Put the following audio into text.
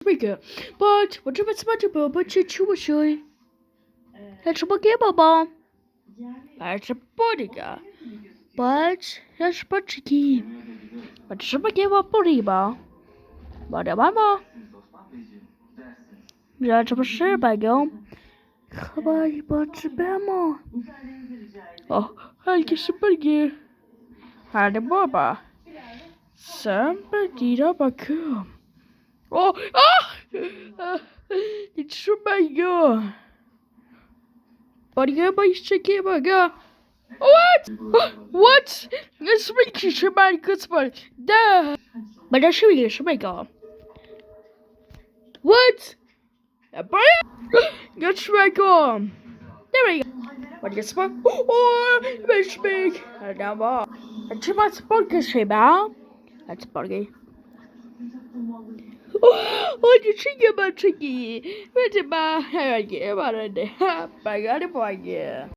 Bigger. But what if it's much about but you should? That's what game about. That's a bodyguard. But that's but key. But some game about bodyguard. But the mama. That's a sure by go. But Bama. Oh, I guess a bigger. Had a baba. Somebody up a cool. Oh, it's so my god. But yeah, my chicken, my god. What? What? It's making my good spot. Duh. But that's really a my god. What? That's my god. There we go. What gets my? Oh, it's big. I don't know. It's my sport shape, That's buggy. Oh, you think about tricky? What about how I get about it? I got it for you.